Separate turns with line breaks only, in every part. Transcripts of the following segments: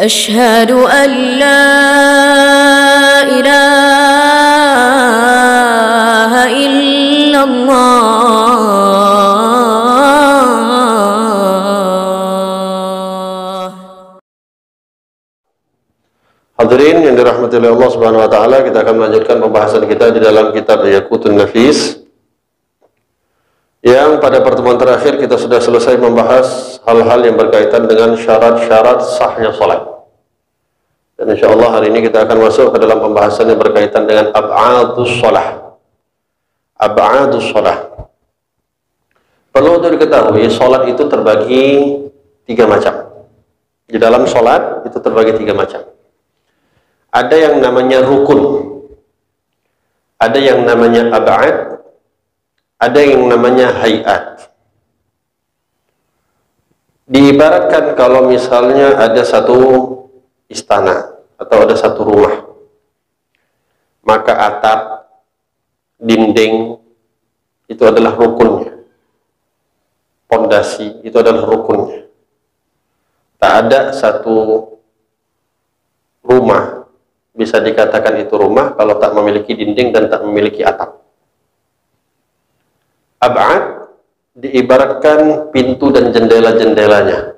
أشهد أن لا إله إلا الله.
Hadirin yang dirahmati oleh Allah Subhanahu wa taala, kita akan melanjutkan pembahasan kita di dalam kitab Yaqutun Nafis. Yang pada pertemuan terakhir kita sudah selesai membahas hal-hal yang berkaitan dengan syarat-syarat sahnya salat. Dan insyaallah hari ini kita akan masuk ke dalam pembahasan yang berkaitan dengan ab'adus shalah. Ab'adus shalah. Perlu untuk diketahui, salat itu terbagi tiga macam. Di dalam salat itu terbagi tiga macam. Ada yang namanya rukun, ada yang namanya ab'ad, ada yang namanya hayat. Diibaratkan kalau misalnya ada satu istana atau ada satu rumah, maka atap, dinding itu adalah rukunnya, pondasi itu adalah rukunnya. Tak ada satu rumah bisa dikatakan itu rumah kalau tak memiliki dinding dan tak memiliki atap. Ab'ad diibaratkan pintu dan jendela-jendelanya.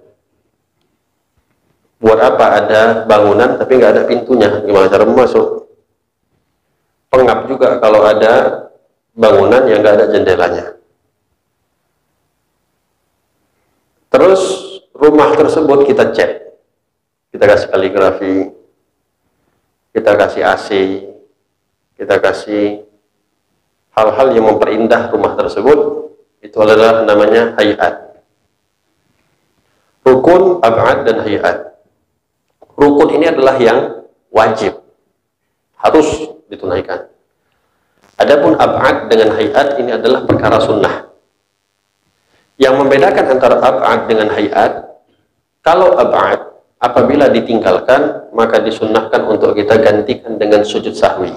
Buat apa ada bangunan tapi nggak ada pintunya? Gimana cara masuk? Pengap juga kalau ada bangunan yang nggak ada jendelanya. Terus rumah tersebut kita cat, kita kasih kaligrafi, kita kasih AC, kita kasih hal-hal yang memperindah rumah tersebut. Itu adalah namanya hayat. Rukun, ab'ad, dan hayat. Rukun ini adalah yang wajib, harus ditunaikan. Adapun ab'ad dengan hayat ini adalah perkara sunnah. Yang membedakan antara ab'ad dengan hayat, kalau ab'ad apabila ditinggalkan maka disunnahkan untuk kita gantikan dengan sujud sahwi.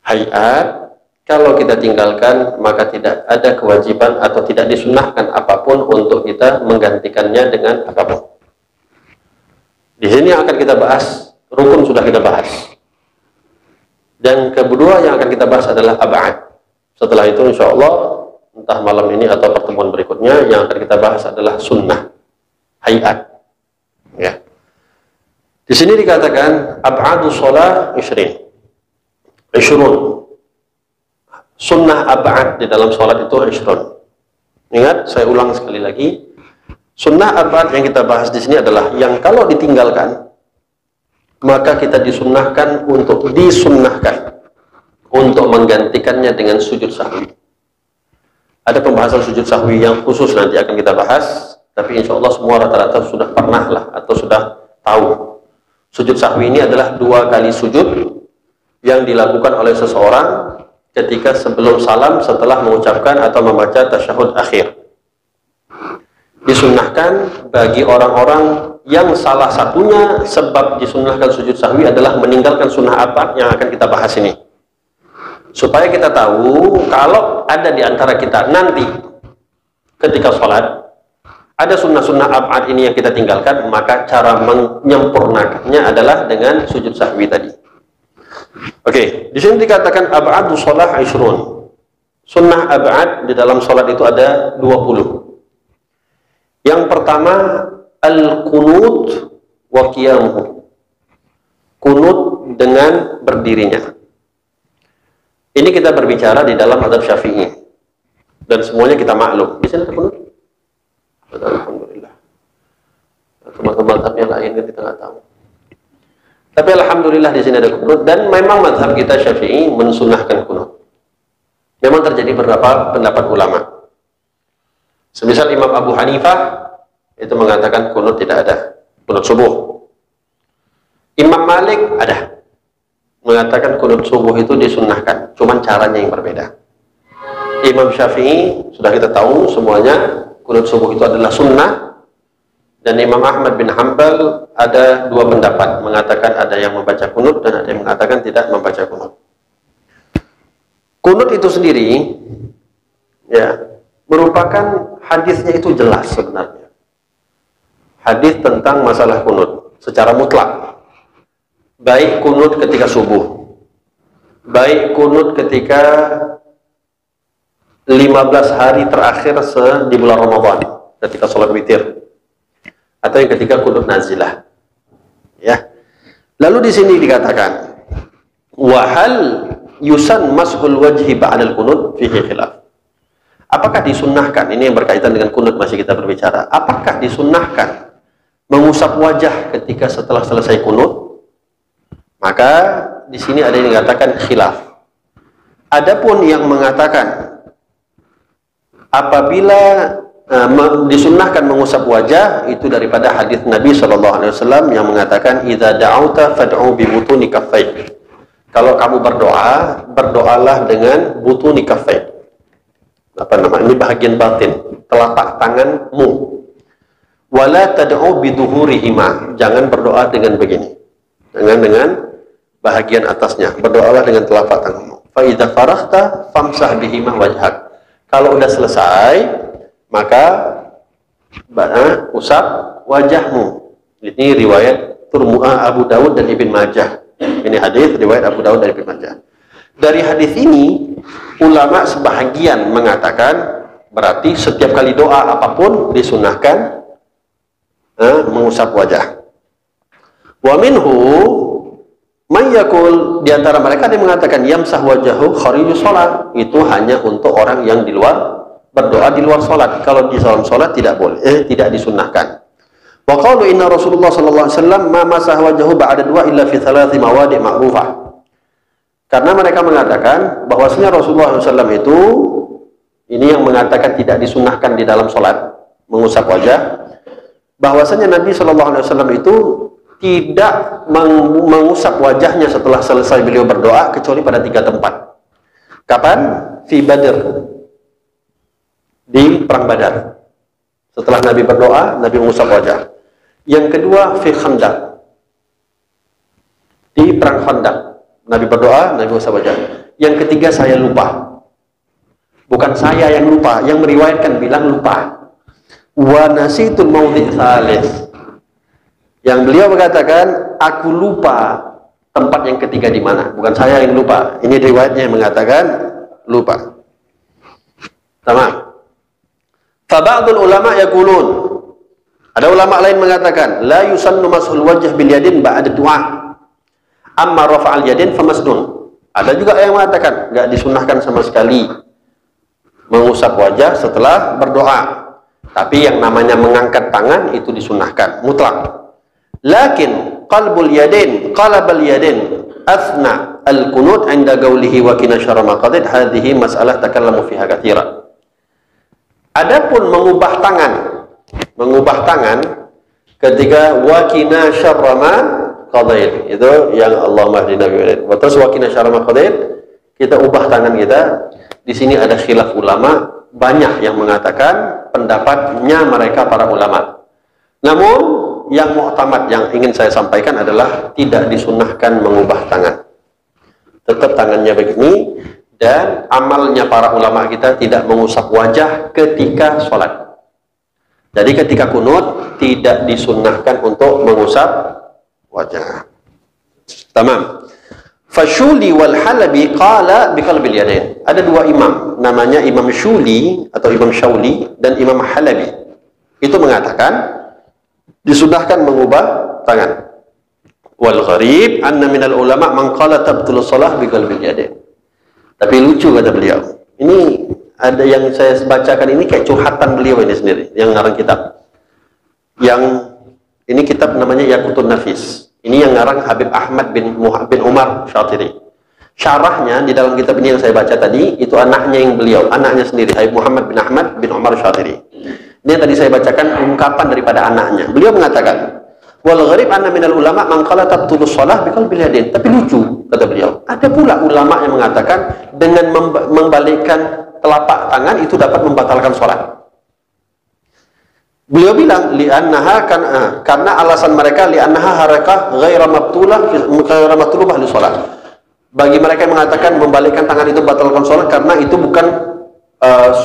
Hayat kalau kita tinggalkan maka tidak ada kewajiban atau tidak disunnahkan apapun untuk kita menggantikannya dengan apapun. Di sini yang akan kita bahas, rukun sudah kita bahas. Dan kedua yang akan kita bahas adalah ab'ad. Setelah itu insya Allah, entah malam ini atau pertemuan berikutnya, yang akan kita bahas adalah sunnah, hayat. Ya. Di sini dikatakan ab'adus shalah 20. Sunnah ab'ad di dalam sholat itu 20. Ingat, saya ulang sekali lagi. Sunnah ab'ad yang kita bahas di sini adalah yang kalau ditinggalkan maka kita disunnahkan untuk menggantikannya dengan sujud sahwi. Ada pembahasan sujud sahwi yang khusus nanti akan kita bahas, tapi insya Allah semua rata-rata sudah pernah lah atau sudah tahu. Sujud sahwi ini adalah 2 kali sujud yang dilakukan oleh seseorang ketika sebelum salam setelah mengucapkan atau membaca tasyahud akhir. Disunnahkan bagi orang-orang yang salah satunya sebab disunnahkan sujud sahwi adalah meninggalkan sunnah ab'ad yang akan kita bahas ini. Supaya kita tahu kalau ada di antara kita nanti ketika sholat ada sunnah-sunnah ab'ad ini yang kita tinggalkan, maka cara menyempurnakannya adalah dengan sujud sahwi tadi. Oke, di sini dikatakan ab'adus shalah 20. Sunnah ab'ad di dalam sholat itu ada 20. Yang pertama al-qunut wa qiyamuhu. Kunut dengan berdirinya. Ini kita berbicara di dalam mazhab Syafi'i. Dan semuanya kita maklum. Di sini ada kunut? Alhamdulillah. Teman-teman mazhab yang lain kita nggak tahu. Tapi alhamdulillah di sini ada kunut, dan memang mazhab kita Syafi'i mensunnahkan kunut. Memang terjadi beberapa pendapat ulama. Semisal Imam Abu Hanifah itu mengatakan kunut tidak ada, kunut subuh. Imam Malik ada, mengatakan kunut subuh itu disunnahkan, cuman caranya yang berbeda. Imam Syafi'i sudah kita tahu semuanya, kunut subuh itu adalah sunnah. Dan Imam Ahmad bin Hanbal ada 2 pendapat, mengatakan ada yang membaca kunut dan ada yang mengatakan tidak membaca kunut. Kunut itu sendiri ya merupakan hadisnya itu jelas sebenarnya. Hadis tentang masalah kunut. secara mutlak. Baik kunut ketika subuh, baik kunut ketika 15 hari terakhir di bulan Ramadan ketika sholat witir, atau yang ketika kunut nazilah. Ya. Lalu di sini dikatakan wahal yusan mashul wajhi ba'dal kunut fihi khilaf. Apakah disunnahkan, ini yang berkaitan dengan kunut masih kita berbicara, apakah disunnahkan mengusap wajah ketika setelah selesai kunut? Maka di sini ada yang mengatakan khilaf. Adapun yang mengatakan apabila disunnahkan mengusap wajah, itu daripada hadis Nabi SAW yang mengatakan idza da'auta fad'u bi butuni kaffaik. Kalau kamu berdoa, berdoalah dengan butuni kaffaik. Apa nama ini, bahagian batin, telapak tanganmu. Wala tad'u bi duhurihima. Jangan berdoa dengan begini. Dengan bahagian atasnya. Berdoalah dengan telapak tanganmu. Fa idza faraghta famsah bihima wajhak. Kalau udah selesai, maka usap wajahmu. Ini riwayat Abu Dawud dan Ibn Majah. Ini hadis riwayat Abu Dawud dan Ibn Majah. Dari hadis ini, ulama sebahagian mengatakan berarti setiap kali doa apapun disunahkan mengusap wajah. Wa minhu man yaqul, di antara mereka yang mengatakan yamsah wajahu kharijus shalah, itu hanya untuk orang yang di luar, berdoa di luar salat. Kalau di dalam salat tidak boleh, tidak disunnahkan. Wa qalu inna Rasulullah sallallahu alaihi wasallam ma masah wajahu ba'da dua illa fi thalathi mawadi' ma'rufah. Karena mereka mengatakan bahwasanya Rasulullah SAW itu, ini yang mengatakan tidak disunnahkan di dalam salat mengusap wajah, bahwasanya Nabi sallallahu alaihi wasallam itu tidak mengusap wajahnya setelah selesai beliau berdoa kecuali pada 3 tempat. Kapan? Fi Badr, di perang Badar. Setelah Nabi berdoa, Nabi mengusap wajah. Yang kedua, fi Khandaq, di perang Khandaq, Nabi berdoa, Nabi mengusap wajah. Yang ketiga, saya lupa. Bukan saya yang lupa, yang meriwayatkan bilang lupa. Wa nasitul maudhi' tsalits. Yang beliau mengatakan, aku lupa tempat yang ketiga di mana. Bukan saya yang lupa. Ini riwayatnya yang mengatakan lupa. Tamam. Fa ba'dul ulama yaqulun, ada ulama lain mengatakan la yusannu mashul wajh bil yadin ba'da du'a. Amma rafa'al yadin famasnun. Ada juga yang mengatakan enggak disunnahkan sama sekali mengusap wajah setelah berdoa. Tapi yang namanya mengangkat tangan itu disunnahkan mutlak. Lakin qalbul yadin, qalabal yadin athna al-qunut 'inda qawlihi wa kina syarra ma qadid, hadhihi mas'alah takallamu fiha katsira. Adapun mengubah tangan ketika wa kina syarra ma qadid, itu yang Allahumma hdina bi'idin. Wa tas wa kina syarra ma qadid, kita ubah tangan kita. Di sini ada khilaf ulama, banyak yang mengatakan pendapatnya mereka para ulama. Namun yang mu'tamad yang ingin saya sampaikan adalah tidak disunnahkan mengubah tangan. Tetap tangannya begini, dan amalnya para ulama kita tidak mengusap wajah ketika sholat. Jadi ketika kunut tidak disunnahkan untuk mengusap wajah. Tamam. Fashuli wal Halabi qala biqalbil yadain. Ada 2 imam, namanya Imam Shuli atau Imam Syauli dan Imam Halabi. Itu mengatakan disunnahkan mengubah tangan. Wal gharib anna minal ulama man qala tabtul shalah biqalbil yadain. Tapi lucu kata beliau. Ini ada yang saya bacakan ini kayak curhatan beliau ini sendiri yang ngarang kitab. Yang ini kitab namanya Yaqutun Nafis. Ini yang ngarang Habib Ahmad bin Umar Syatiri. Syarahnya di dalam kitab ini yang saya baca tadi itu anaknya yang beliau, anaknya sendiri, Habib Muhammad bin Ahmad bin Umar Syatiri. Ini yang tadi saya bacakan ungkapan daripada anaknya. Beliau mengatakan, wal gharib anna minal ulama man qala tabtulu shalah biqalbil yadain. Tapi lucu kata beliau, ada pula ulama yang mengatakan dengan membalikkan telapak tangan itu dapat membatalkan salat. Beliau bilang li'annaha karena alasan mereka li'annaha harakah ghaira mabtullah li shalah. Bagi mereka yang mengatakan membalikkan tangan itu membatalkan salat karena itu bukan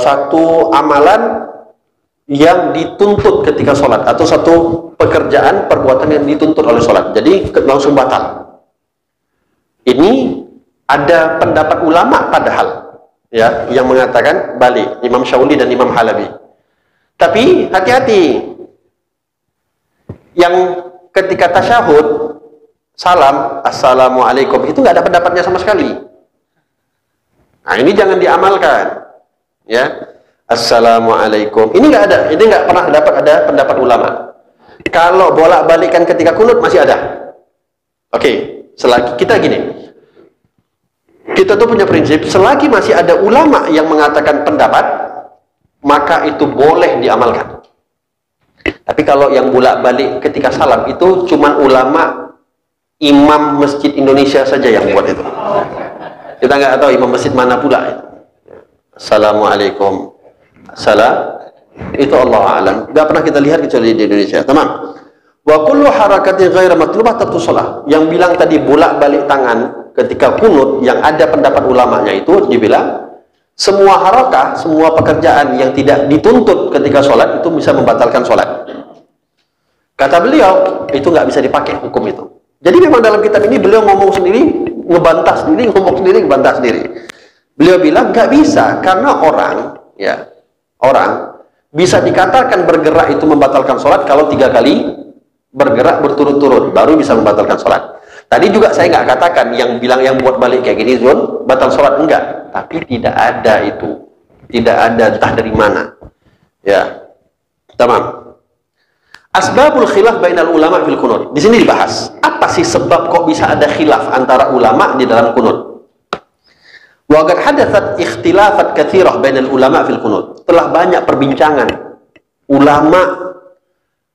satu amalan yang dituntut ketika sholat, atau satu pekerjaan, perbuatan yang dituntut oleh sholat, jadi langsung batal. Ini ada pendapat ulama padahal, ya, yang mengatakan balik, Imam Syauli dan Imam Halabi. Tapi hati-hati, yang ketika tasyahud salam, assalamualaikum, itu nggak ada pendapatnya sama sekali. Nah, ini jangan diamalkan, ya. Assalamualaikum, ini nggak ada, ini nggak pernah dapat ada pendapat ulama. Kalau bolak-balikan ketika kunut masih ada. Oke, selagi kita gini, kita tuh punya prinsip, selagi masih ada ulama yang mengatakan pendapat, maka itu boleh diamalkan. Tapi kalau yang bolak-balik ketika salam itu cuman ulama imam masjid Indonesia saja yang buat itu. Kita nggak tahu imam masjid mana pula itu. Assalamualaikum. Salam, itu Allah alam. Gak pernah kita lihat kecuali di Indonesia. Tamam. Wa kullu harakatin ghairu matlubah tabtul shalah. Yang bilang tadi bolak-balik tangan ketika kunut, yang ada pendapat ulamanya itu dibilang semua harakah, semua pekerjaan yang tidak dituntut ketika sholat itu bisa membatalkan sholat. Kata beliau, itu nggak bisa dipakai hukum itu. Jadi memang dalam kitab ini beliau ngomong sendiri, ngebantah sendiri, ngomong sendiri, ngebantah sendiri. Beliau bilang nggak bisa, karena orang, ya, orang bisa dikatakan bergerak itu membatalkan sholat kalau 3 kali bergerak berturut-turut, baru bisa membatalkan sholat. Tadi juga saya nggak katakan yang bilang yang buat balik kayak gini zon batal sholat, enggak. Tapi tidak ada itu, tidak ada, entah dari mana. Ya, tamam. Asbabul khilaf bainal ulama fil kunut. Di sini dibahas apa sih sebab kok bisa ada khilaf antara ulama di dalam kunut. Wa qad hadatsat ikhtilafat katsirah bainal ulama fil kunut. Telah banyak perbincangan ulama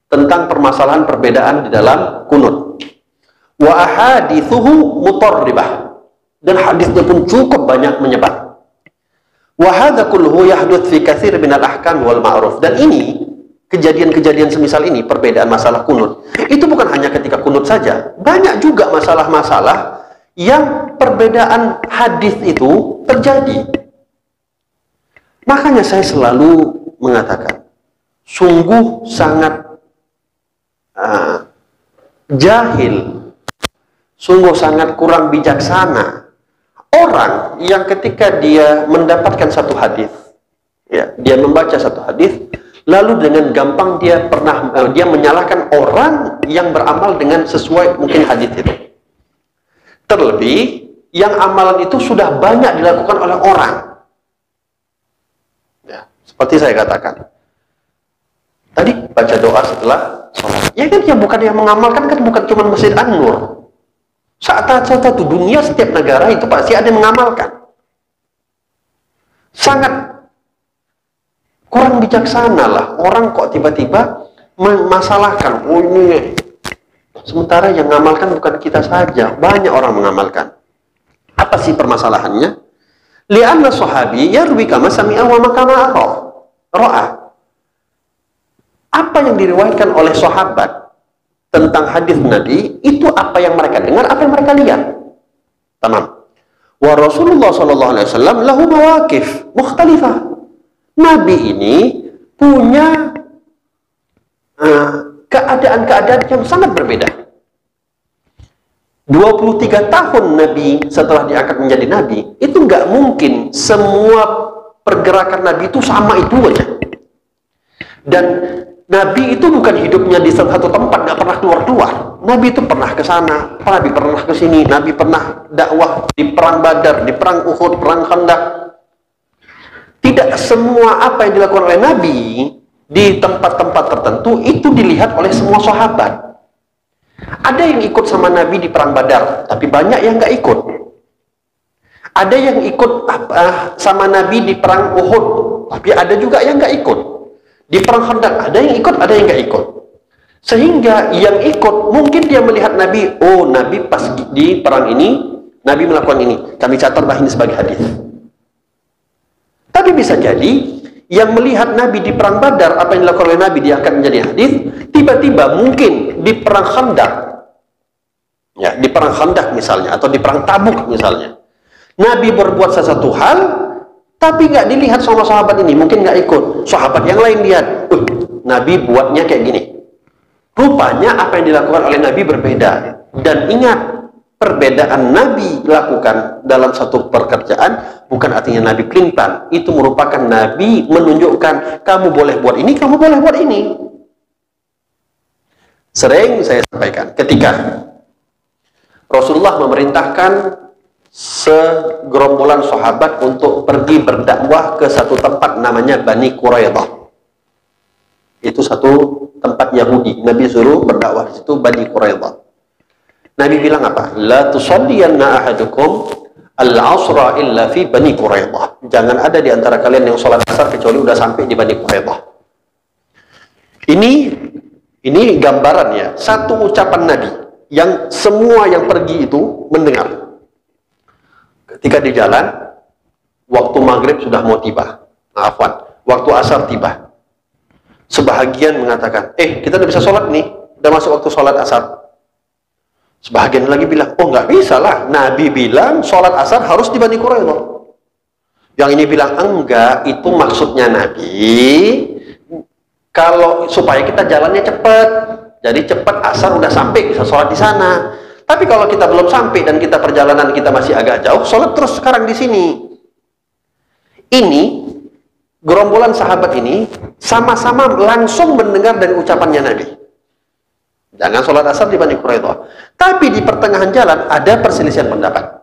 tentang permasalahan perbedaan di dalam kunut. Wa ahadithuhu mutarribah, dan hadisnya pun cukup banyak menyebar. Wa hadza kulluhu yahduts fi katsir min al-ahkam wal ma'ruf. Dan ini kejadian-kejadian semisal ini, perbedaan masalah kunut, itu bukan hanya ketika kunut saja. Banyak juga masalah-masalah yang perbedaan hadis itu terjadi. Makanya saya selalu mengatakan, sungguh sangat jahil, sungguh sangat kurang bijaksana orang yang ketika dia mendapatkan satu hadis, ya, dia membaca satu hadis, lalu dengan gampang dia menyalahkan orang yang beramal dengan sesuai mungkin hadis itu. Terlebih yang amalan itu sudah banyak dilakukan oleh orang. Ya, seperti saya katakan tadi, baca doa setelah sholat. Ya kan, yang bukan yang mengamalkan kan bukan cuma Masjid An-Nur. Saat satu dunia, setiap negara itu pasti ada yang mengamalkan. Sangat kurang bijaksana lah orang kok tiba-tiba memasalahkan, oh ini, sementara yang mengamalkan bukan kita saja, banyak orang mengamalkan. Apa sih permasalahannya? Li'anna sahabi yarwi kama sami'a wa makama ra'a. Apa yang diriwayatkan oleh sahabat tentang hadis Nabi, itu apa yang mereka dengar, apa yang mereka lihat. Tamam. Wa Rasulullah sallallahu alaihi wasallam lahu mawaqif mukhtalifah. Nabi ini punya keadaan-keadaan yang sangat berbeda. 23 tahun Nabi setelah diangkat menjadi Nabi, itu nggak mungkin semua pergerakan Nabi itu sama itu aja. Dan Nabi itu bukan hidupnya di satu tempat, nggak pernah keluar-keluar. Nabi itu pernah ke sana, Nabi pernah ke sini, Nabi pernah dakwah di perang Badar, di perang Uhud, perang Khandaq. Tidak semua apa yang dilakukan oleh Nabi di tempat-tempat tertentu itu dilihat oleh semua sahabat. Ada yang ikut sama Nabi di perang Badar, tapi banyak yang nggak ikut. Ada yang ikut sama Nabi di perang Uhud, tapi ada juga yang nggak ikut. Di perang Khandaq ada yang ikut, ada yang nggak ikut. Sehingga yang ikut mungkin dia melihat Nabi, oh Nabi pas di perang ini Nabi melakukan ini, kami catatlah ini sebagai hadis. Tapi bisa jadi yang melihat Nabi di perang Badar, apa yang dilakukan oleh Nabi diangkat menjadi hadis, tiba-tiba mungkin di perang Khandaq, ya, di perang Khandaq misalnya, atau di perang Tabuk misalnya, Nabi berbuat sesuatu hal Tapi nggak dilihat sama sahabat ini, mungkin nggak ikut. Sahabat yang lain lihat, Nabi buatnya kayak gini. Rupanya apa yang dilakukan oleh Nabi berbeda. Dan ingat, perbedaan Nabi lakukan dalam satu pekerjaan bukan artinya Nabi pelin-pelan. Itu merupakan Nabi menunjukkan kamu boleh buat ini, kamu boleh buat ini. Sering saya sampaikan, ketika Rasulullah memerintahkan segerombolan sahabat untuk pergi berdakwah ke satu tempat namanya Bani Quraidah. Itu satu tempat Yahudi. Nabi suruh berdakwah di situ, Bani Quraidah. Nabi bilang apa? La tusalliyanna ahadukum al-asra illa fi Bani Quraidah. Jangan ada di antara kalian yang sholat asar kecuali udah sampai di Bani Quraidah. Ini gambarannya, satu ucapan Nabi yang semua yang pergi itu mendengar. Ketika di jalan, waktu maghrib sudah mau tiba. Waktu asar tiba. Sebahagian mengatakan, kita udah bisa sholat nih, udah masuk waktu sholat asar. Sebahagian lagi bilang, oh nggak bisa lah, Nabi bilang sholat asar harus di Bani Quraidah. Yang ini bilang, enggak, itu maksudnya Nabi, kalau supaya kita jalannya cepat. Jadi cepat asar udah sampai, bisa sholat di sana. Tapi kalau kita belum sampai dan kita perjalanan kita masih agak jauh, sholat terus sekarang di sini. Ini, gerombolan sahabat ini, sama-sama langsung mendengar dari ucapannya Nabi. Jangan sholat asar di Bani Quraidah. Tapi di pertengahan jalan ada perselisihan pendapat.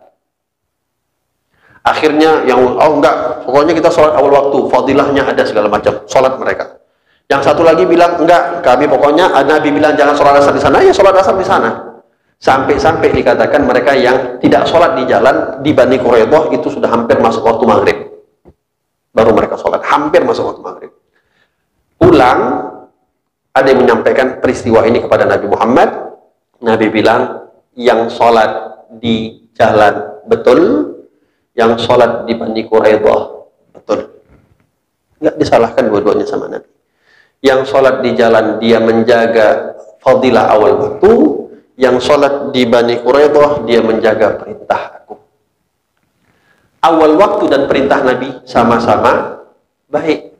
Akhirnya yang, enggak, pokoknya kita sholat awal waktu, fadilahnya ada segala macam, sholat mereka. Yang satu lagi bilang, enggak, kami pokoknya, Nabi bilang jangan sholat asar di sana, ya sholat asar di sana. Sampai-sampai dikatakan mereka yang tidak sholat di jalan di Bani Quraidah itu sudah hampir masuk waktu maghrib. Baru mereka sholat, hampir masuk waktu maghrib. Pulang, ada yang menyampaikan peristiwa ini kepada Nabi Muhammad. Nabi bilang, yang sholat di jalan betul, yang sholat di Bani Quraidah betul. Nggak disalahkan dua-duanya sama Nabi. Yang sholat di jalan dia menjaga fadilah awal waktu, yang sholat di Bani Quraidah dia menjaga perintah aku. Awal waktu dan perintah Nabi sama-sama baik.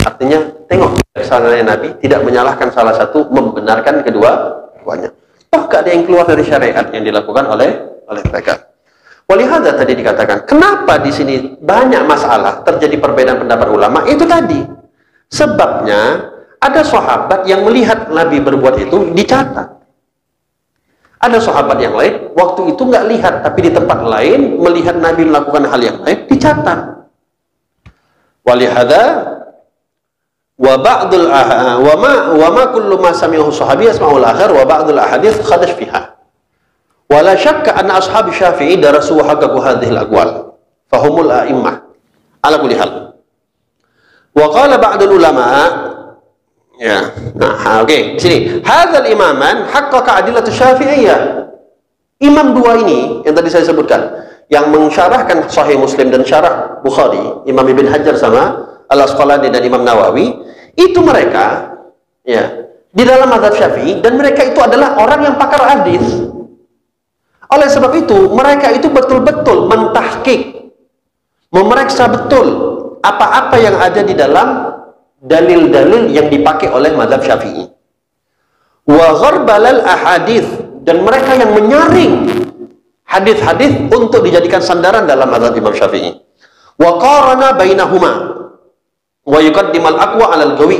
Artinya tengok kesananya Nabi tidak menyalahkan salah satu, membenarkan keduanya. Toh gak ada yang keluar dari syariat yang dilakukan oleh mereka. Walihada tadi dikatakan, kenapa di sini banyak masalah terjadi perbedaan pendapat ulama? Itu tadi sebabnya ada sahabat yang melihat Nabi berbuat itu dicatat. Ada sahabat yang lain waktu itu nggak lihat, tapi di tempat lain melihat Nabi melakukan hal yang lain dicatat. Walihada wa ba'dul wa ma kullu ma sami'ahu sahabi yasma'ul akhir wa ba'dul ahadits khadash fiha. Wa la syakka anna ashab Syafi'i darasu haqqu hadhihi al-aqwal fahumul a'immah ala kulli hal. Wa qala ba'dul ulama, ya, nah, oke, di sini. Hadzal imaman haqqaqa adillatu Syafi'iyah. Imam dua ini yang tadi saya sebutkan, yang mensyarahkan Sahih Muslim dan syarah Bukhari, Imam Ibn Hajar sama Al-Asqalani dan Imam Nawawi, itu mereka ya di dalam mazhab Syafi'i, dan mereka itu adalah orang yang pakar hadis. Oleh sebab itu, mereka itu betul-betul mentahqiq, memeriksa betul apa-apa yang ada di dalam dalil-dalil yang dipakai oleh mazhab Syafi'i. Wa gharbalal ahadits, dan mereka yang menyaring hadis-hadis untuk dijadikan sandaran dalam mazhab Imam Syafi'i. Wa qarana bainahuma wa yuqaddimal aqwa 'alal qawi,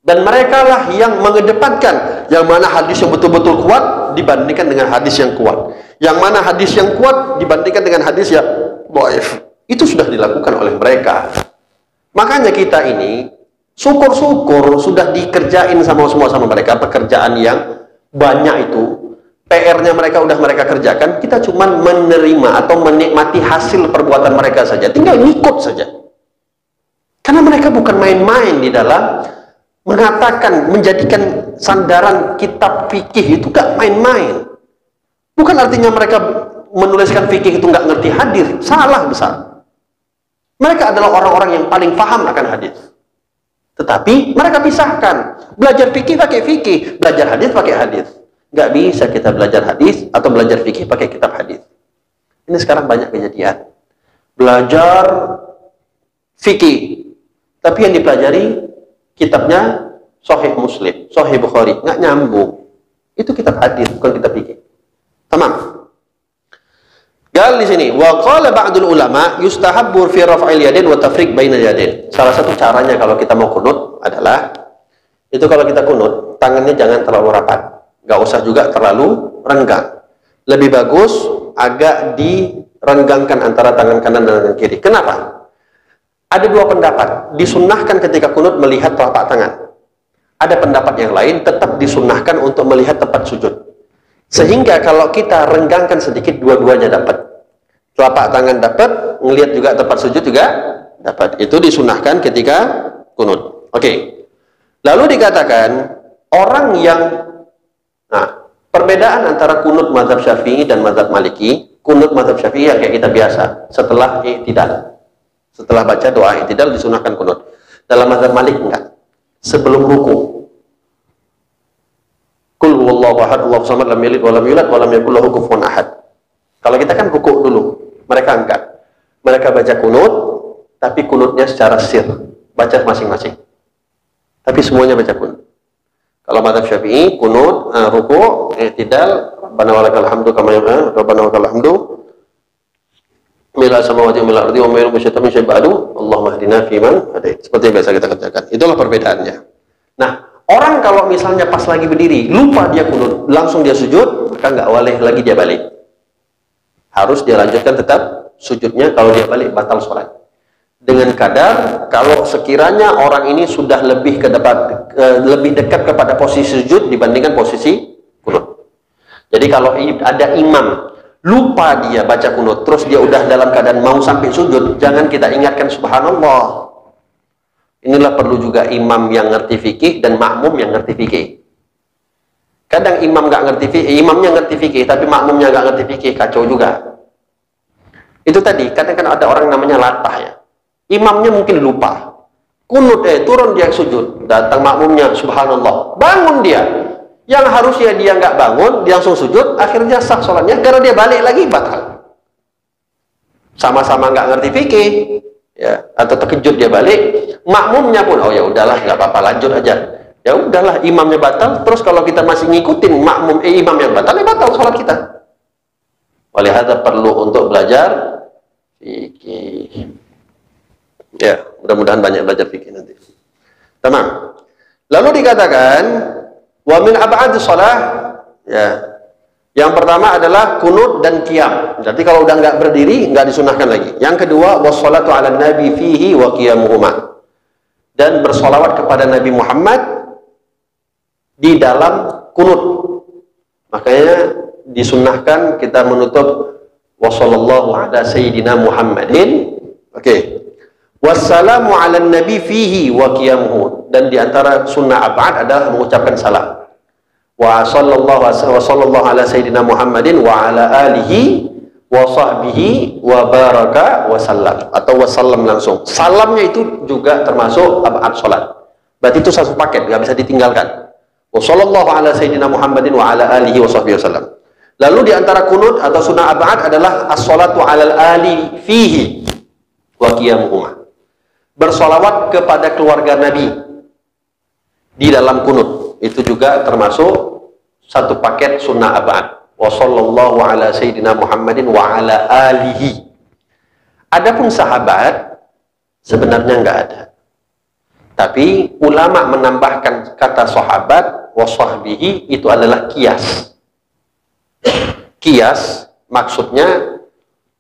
dan mereka lah yang mengedepankan yang mana hadis yang betul-betul kuat dibandingkan dengan hadis yang kuat, yang mana hadis yang kuat dibandingkan dengan hadis yang dhaif. Itu sudah dilakukan oleh mereka. Makanya kita ini syukur-syukur sudah dikerjain sama mereka pekerjaan yang banyak itu. PR-nya mereka udah mereka kerjakan, kita cuma menerima atau menikmati hasil perbuatan mereka saja, tinggal ngikut saja. Karena mereka bukan main-main di dalam mengatakan, menjadikan sandaran kitab fikih itu gak main-main. Bukan artinya mereka menuliskan fikih itu gak ngerti hadis, salah besar. Mereka adalah orang-orang yang paling paham akan hadis. Tetapi mereka pisahkan, belajar fikih pakai fikih, belajar hadis pakai hadis. Nggak bisa kita belajar hadis atau belajar fikih pakai kitab hadis. Ini sekarang banyak kejadian. belajar fikih, tapi yang dipelajari kitabnya Sahih Muslim, Sahih Bukhari, nggak nyambung. Itu kitab hadis, bukan kitab fikih. Tamam. Gal di sini, wa qala ba'dul ulama yustahabbu fi raf'il yadain wa tafriq bainal yadain. Salah satu caranya kalau kita mau kunut adalah itu kalau kita kunut, tangannya jangan terlalu rapat. Nggak usah juga terlalu renggang. Lebih bagus agak direnggangkan antara tangan kanan dan tangan kiri. Kenapa? Ada dua pendapat. Disunnahkan ketika kunut melihat telapak tangan. Ada pendapat yang lain tetap disunnahkan untuk melihat tempat sujud. Sehingga kalau kita renggangkan sedikit, dua-duanya dapat. Telapak tangan dapat, ngelihat juga tempat sujud juga dapat. Itu disunahkan ketika kunut. Oke. Lalu dikatakan orang yang, nah, perbedaan antara kunut mazhab Syafi'i dan mazhab Maliki. Kunut mazhab Syafi'i yang kayak kita biasa, setelah i'tidal. Setelah baca doa i'tidal disunahkan kunut. Dalam mazhab Malik enggak. Sebelum ruku. Qul huwallahu ahad, Allahu samad, lam yalid wa lam yulad wa lam yakul lahu kufuwan ahad. Kalau kita kan ruku dulu, mereka enggak. Mereka baca kunut, tapi kunutnya secara sir, baca masing-masing. Tapi semuanya baca kunut. Kalau mazhab Syafi'i, kunut, ruku, i'tidal, Rabbana walakal hamdu kama Rabbana walakal hamdu, mila samawati wa mila ardi wa mila musyaitan min syai'in ba'du, Allahumma hdina fiman hadait. Seperti yang biasa kita kerjakan. Itulah perbedaannya. Nah, orang kalau misalnya pas lagi berdiri, lupa dia kunut, langsung dia sujud, maka nggak boleh lagi dia balik. Harus dia lanjutkan tetap sujudnya. Kalau dia balik, batal sholat. Dengan kadar, kalau sekiranya orang ini sudah lebih lebih dekat kepada posisi sujud dibandingkan posisi kunut. Jadi kalau ada imam, lupa dia baca kunut, terus dia udah dalam keadaan mau sampai sujud, jangan kita ingatkan subhanallah. Inilah perlu juga imam yang ngerti fikih dan makmum yang ngerti fikih. Kadang imam nggak ngerti fikih, imamnya ngerti fikih, tapi makmumnya nggak ngerti fikih, kacau juga. Itu tadi, kadang kan ada orang namanya latah ya. Imamnya mungkin lupa. Kunut, turun dia sujud, datang makmumnya, subhanallah, bangun dia. Yang harusnya dia nggak bangun, dia langsung sujud, akhirnya sah sholatnya, karena dia balik lagi batal. Sama-sama nggak ngerti fikih. Ya, atau terkejut dia balik, makmumnya pun oh ya udahlah nggak apa-apa lanjut aja, ya udahlah imamnya batal. Terus kalau kita masih ngikutin makmum imam yang batal, ya batal sholat kita. Oleh hada perlu untuk belajar fikih. Ya, mudah-mudahan banyak belajar fikih nanti. Tamam. Lalu dikatakan wa min ab'adis shalah, ya. Yang pertama adalah kunut dan qiyam. Jadi kalau udah nggak berdiri, nggak disunahkan lagi. Yang kedua, wassalatu ala nabi fihi wa qiyamuhuma. Dan bersolawat kepada Nabi Muhammad di dalam kunut. Makanya disunahkan kita menutup wassallallahu ala sayyidina Muhammadin. Oke. Wassalamu ala nabi fihi wa qiyamuhu. Dan di antara sunnah ab'ad adalah mengucapkan salam. Wa sallallahu ala sayyidina Muhammadin wa ala alihi wa sahbihi wa baraka wa sallam, atau wasallam langsung. Salamnya itu juga termasuk ab'ad salat. Berarti itu satu paket, nggak bisa ditinggalkan. Wa sallallahu ala sayyidina Muhammadin wa ala alihi wa sahbihi wa sallam. Lalu di antara kunut atau sunnah ab'ad adalah as-salatu alal ali fihi wa qiyamuhuma. Bersolawat kepada keluarga Nabi di dalam kunut. Itu juga termasuk satu paket sunnah ab'ad. Wa sallallahu ala sayyidina Muhammadin wa ala alihi. Adapun sahabat sebenarnya enggak ada. Tapi ulama menambahkan kata sahabat wa sahbihi itu adalah qiyas. Qiyas maksudnya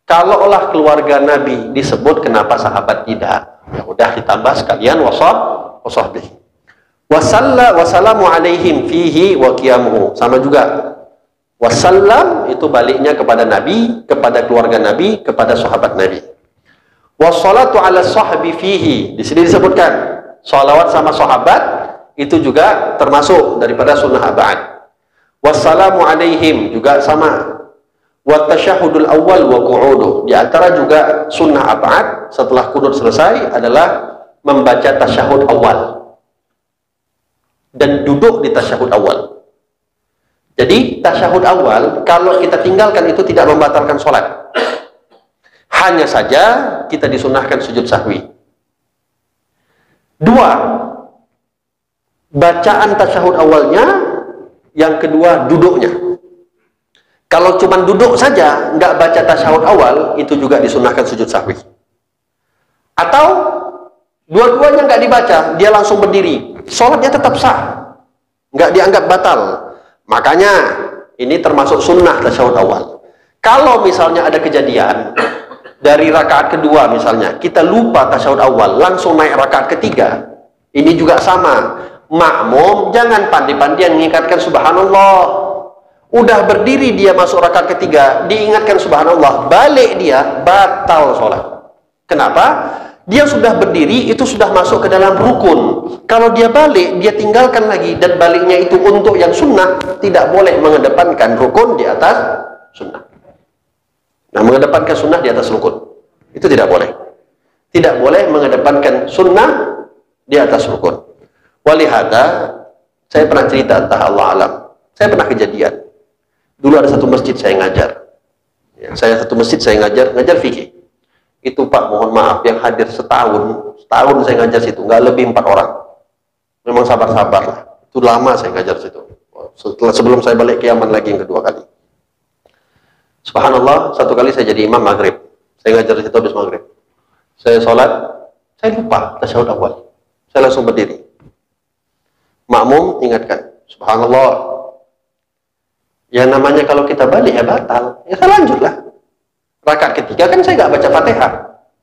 kalau olah keluarga Nabi disebut, kenapa sahabat tidak? Ya udah ditambah sekalian wa sahbihi. Wassalamu alaihim fihi wa qiyamuhu. Sama juga. Wassalam itu baliknya kepada Nabi, kepada keluarga Nabi, kepada sahabat Nabi. Wassalatu ala sahbi fihi. Di sini disebutkan salawat sama sahabat itu juga termasuk daripada sunnah ab'ad. Wassalamu alaihim juga sama. Wa tasyahudul awal wa qu'udu. Di antara juga sunnah ab'ad setelah kunut selesai adalah membaca tasyahud awal dan duduk di tasyahud awal. Jadi tasyahud awal kalau kita tinggalkan itu tidak membatalkan sholat. Hanya saja kita disunahkan sujud sahwi. 2, bacaan tasyahud awalnya. Yang kedua, duduknya. Kalau cuma duduk saja, nggak baca tasyahud awal, itu juga disunahkan sujud sahwi. Atau dua-duanya nggak dibaca, dia langsung berdiri, sholatnya tetap sah, nggak dianggap batal. Makanya ini termasuk sunnah tasyahud awal. Kalau misalnya ada kejadian dari rakaat kedua misalnya, kita lupa tasyahud awal, langsung naik rakaat ketiga, ini juga sama. Makmum jangan pandai-pandian mengingatkan subhanallah. Udah berdiri dia masuk rakaat ketiga, diingatkan subhanallah, balik dia, batal sholat. Kenapa? Dia sudah berdiri, itu sudah masuk ke dalam rukun. Kalau dia balik, dia tinggalkan lagi, dan baliknya itu untuk yang sunnah, tidak boleh mengedepankan rukun di atas sunnah. Nah, mengedepankan sunnah di atas rukun, itu tidak boleh. Tidak boleh mengedepankan sunnah di atas rukun. Walihada, saya pernah cerita, entah Allah alam, saya pernah kejadian. Dulu ada satu masjid saya ngajar. Ya, satu masjid saya ngajar fikih. Itu Pak, mohon maaf, yang hadir setahun saya ngajar situ, nggak lebih 4 orang. Memang sabar-sabar lah. Itu lama saya ngajar situ. Sebelum saya balik ke Yaman lagi yang kedua kali. Subhanallah, satu kali saya jadi imam maghrib. Saya ngajar situ habis maghrib. Saya sholat, saya lupa tasyahud awal. Saya langsung berdiri. Makmum ingatkan, subhanallah. Ya namanya kalau kita balik ya batal. Ya saya lanjutlah. Rakaat ketiga kan saya nggak baca Fatihah.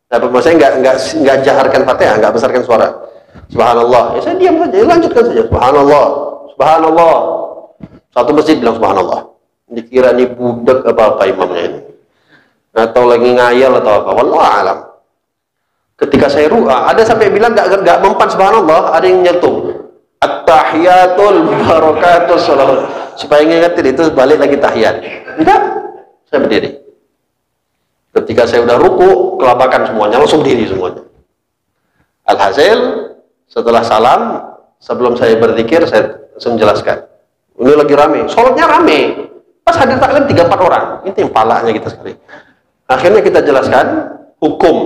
Nah, saya nggak jaharkan Fatihah, nggak besarkan suara. Subhanallah. Ya saya diam saja, ya, lanjutkan saja. Subhanallah, subhanallah. Satu masjid bilang subhanallah. Dikira ini budak apa imamnya ini, atau lagi ngayal atau apa. Wallahu alam. Ketika saya ada sampai bilang nggak mempan subhanallah, ada yang nyetung. At-tahiyatul barakatul salam. Supaya ngingetin itu balik lagi tahiyat. Enggak, saya berdiri. Ketika saya udah ruku, kelabakan semuanya, langsung berdiri semuanya. Alhasil, setelah salam, sebelum saya berzikir, saya langsung jelaskan. Ini lagi rame, sholatnya rame. Pas hadir taklim 3-4 orang. Ini yang palanya kita sekali. Akhirnya kita jelaskan hukum.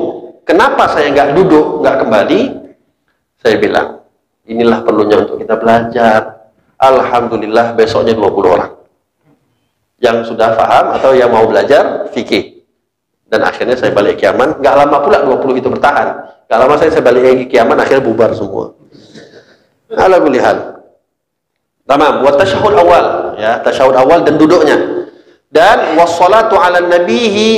Kenapa saya nggak duduk, nggak kembali? Saya bilang, inilah perlunya untuk kita belajar. Alhamdulillah besoknya 20 orang yang sudah paham atau yang mau belajar fikih. Dan akhirnya saya balik ke Yaman. Nggak lama pula 20 itu bertahan. Nggak lama saya balik lagi ke Yaman, akhirnya bubar semua. Ala kulli hal. Tamam, buat tasyahud awal, ya, tasyahud awal dan duduknya. Dan wassalatu ala nabi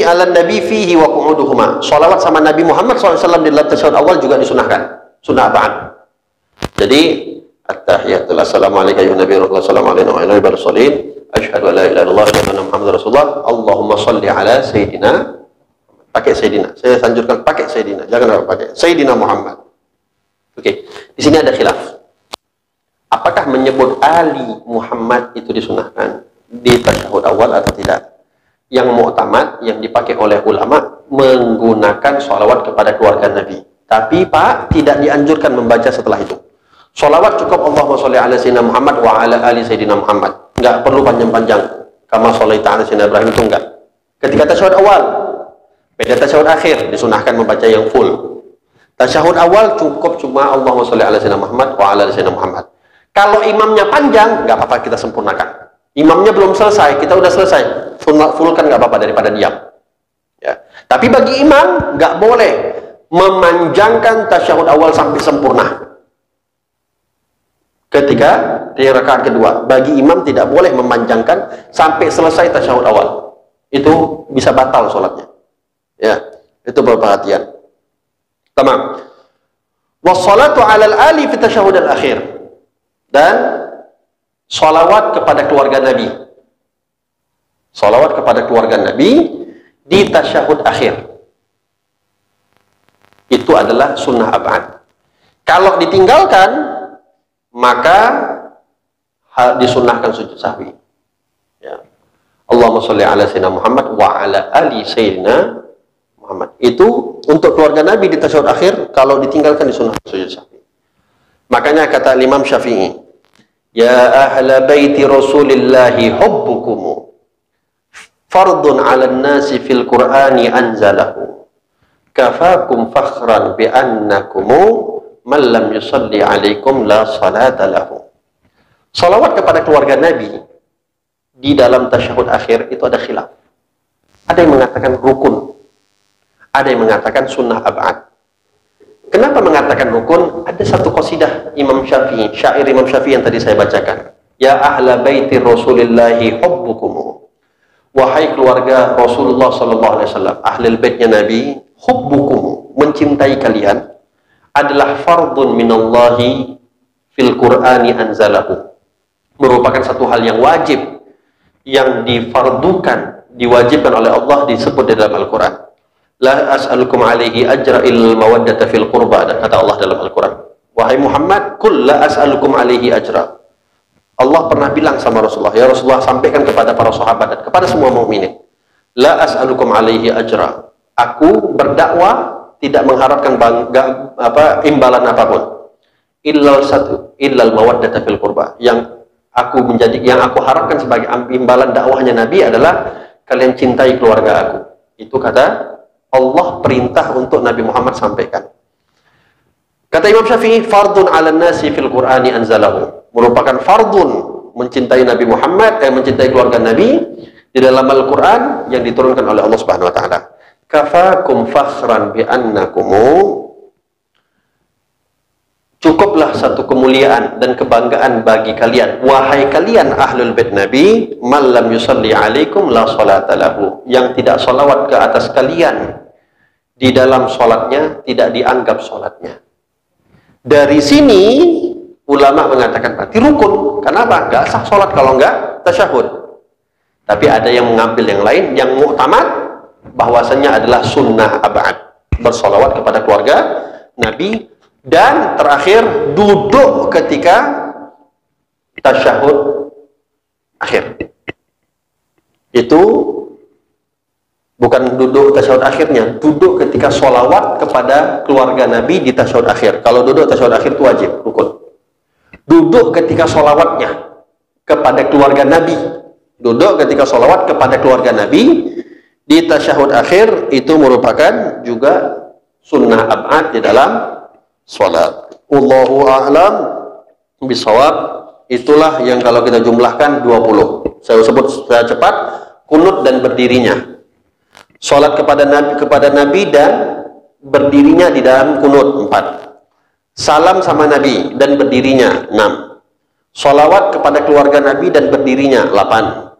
fihi wa qu'uduhuma. Shalawat sama Nabi Muhammad SAW di dalam tasyahud awal juga disunahkan. Sunnah apaan? Jadi at-tahiyatul assalamualaikum ya nabi rasulullah sallallahu alaihi wa alihi wasallam asyhadu an la ilaha illallah wa anna muhammadar rasulullah Allahumma shalli ala sayyidina, pakai sayyidina, saya anjurkan pakai sayyidina, jangan pakai sayyidina Muhammad. Oke, di sini ada khilaf. Apakah menyebut Ali Muhammad itu disunahkan di tasyahud awal atau tidak? Yang mu'tamad, yang dipakai oleh ulama, menggunakan sholawat kepada keluarga Nabi. Tapi Pak, tidak dianjurkan membaca setelah itu. Sholawat cukup Allahumma sholli ala sayyidina Muhammad wa ala ali sayyidina Muhammad. Enggak perlu panjang-panjang. Kama sholaita ala sayyidina Ibrahim, itu enggak. Ketika tasyahud awal, beda tasyahud akhir, disunahkan membaca yang full. Tasyahud awal cukup cuma Allahumma sholli ala sayyidina Muhammad wa ala ali sayyidina Muhammad. Kalau imamnya panjang, enggak apa-apa, kita sempurnakan. Imamnya belum selesai, kita udah selesai. Full kan enggak apa-apa daripada diam. Ya. Tapi bagi imam enggak boleh memanjangkan tasyahud awal sampai sempurna. Ketika di rakaat kedua, bagi imam tidak boleh memanjangkan sampai selesai tasyahud awal. Itu bisa batal sholatnya. Ya, itu perhatian. Tamam. Wassalatu 'alal ali fi tasyahud al-akhir. Dan sholawat kepada keluarga Nabi. Sholawat kepada keluarga Nabi di tasyahud akhir. Itu adalah sunnah ab'ad. Kalau ditinggalkan, maka disunnahkan sujud sahwi. Ya. Allahumma sholli ala sayyidina Muhammad wa ala ali sayyidina Muhammad. Itu untuk keluarga Nabi di tasyahud akhir, kalau ditinggalkan disunnahkan sujud sahwi. Makanya kata Imam Syafi'i, ya ahla baiti Rasulillahi hubbukum fardun 'alan nasi fil Qur'ani anzalahu. kafakum fakhran bi annakum man lam yusalli alaikum la salata lahu. Salawat kepada keluarga Nabi di dalam tasyahud akhir itu ada khilaf. Ada yang mengatakan rukun, ada yang mengatakan sunnah ab'ad. Kenapa mengatakan rukun? Ada satu qasidah Imam Syafi'i, syair Imam Syafi'i yang tadi saya bacakan. Ya ahla baiti Rasulillahi hubbukum. Wahai keluarga Rasulullah sallallahu alaihi wasallam, ahlul baitnya Nabi, hubbukum, mencintai kalian adalah fardun minallahi fil Qur'ani anzalahu. Merupakan satu hal yang wajib, yang difardukan, diwajibkan oleh Allah, disebut di dalam Al-Quran. La as'alukum alaihi ajra il mawaddata fil qurba, kata Allah dalam Al-Quran. Wahai Muhammad, kul la as'alukum alaihi ajra. Allah pernah bilang sama Rasulullah, ya Rasulullah, sampaikan kepada para sahabat dan kepada semua mukminin, la as'alukum alaihi ajra. Aku berdakwah tidak mengharapkan imbalan apapun. Illal mawaddata fil qurba. Yang aku harapkan sebagai imbalan dakwahnya Nabi adalah kalian cintai keluarga aku. Itu kata Allah, perintah untuk Nabi Muhammad sampaikan. Kata Imam Syafi'i, fardun 'alan nasi fil Qur'ani anzalahu. Merupakan fardun mencintai Nabi Muhammad, mencintai keluarga Nabi di dalam Al-Qur'an yang diturunkan oleh Allah Subhanahu wa taala. Kafakum fakhran bi annakum, cukuplah satu kemuliaan dan kebanggaan bagi kalian, wahai kalian ahlul bait Nabi, man lam yusalli alaikum la salata lahu, yang tidak salawat ke atas kalian di dalam salatnya tidak dianggap salatnya. Dari sini ulama mengatakan berarti rukun. Kenapa? Nggak sah salat kalau nggak tasyahud. Tapi ada yang mengambil yang lain, yang muktamad bahwasanya adalah sunnah ab'ad, bersalawat kepada keluarga Nabi. Dan terakhir, duduk ketika tasyahud akhir. Itu bukan duduk tasyahud akhirnya, duduk ketika sholawat kepada keluarga Nabi di tasyahud akhir. Kalau duduk tasyahud akhir itu wajib, rukun. Duduk ketika sholawatnya kepada keluarga Nabi, duduk ketika sholawat kepada keluarga Nabi di tasyahud akhir itu merupakan juga sunnah ab'ad di dalam sholat. Wallahu a'lam bisawab. Itulah yang kalau kita jumlahkan 20. Saya sebut secara cepat, kunut dan berdirinya. Sholat kepada Nabi dan berdirinya di dalam kunut 4. Salam sama Nabi dan berdirinya 6. Sholawat kepada keluarga Nabi dan berdirinya 8.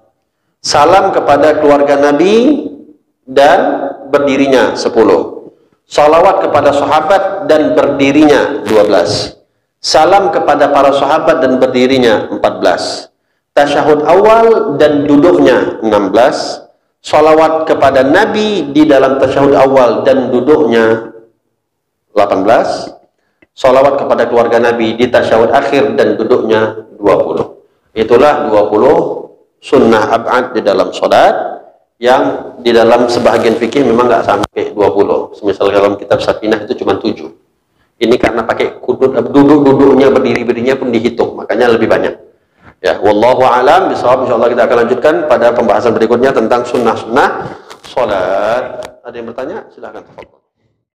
Salam kepada keluarga Nabi dan berdirinya 10. Salawat kepada sahabat dan berdirinya 12. Salam kepada para sahabat dan berdirinya 14. Tasyahud awal dan duduknya 16. Salawat kepada Nabi di dalam tasyahud awal dan duduknya 18. Salawat kepada keluarga Nabi di tasyahud akhir dan duduknya 20. Itulah 20 sunnah ab'ad di dalam salat, yang di dalam sebahagian fikih memang nggak sampai 20. Semisal dalam kitab Sakinah itu cuma 7. Ini karena pakai duduk-duduknya, berdiri-berdirinya pun dihitung, makanya lebih banyak. Ya, wallahu a'lam bishawab. Insyaallah kita akan lanjutkan pada pembahasan berikutnya tentang sunnah-sunnah salat. Ada yang bertanya? Silahkan.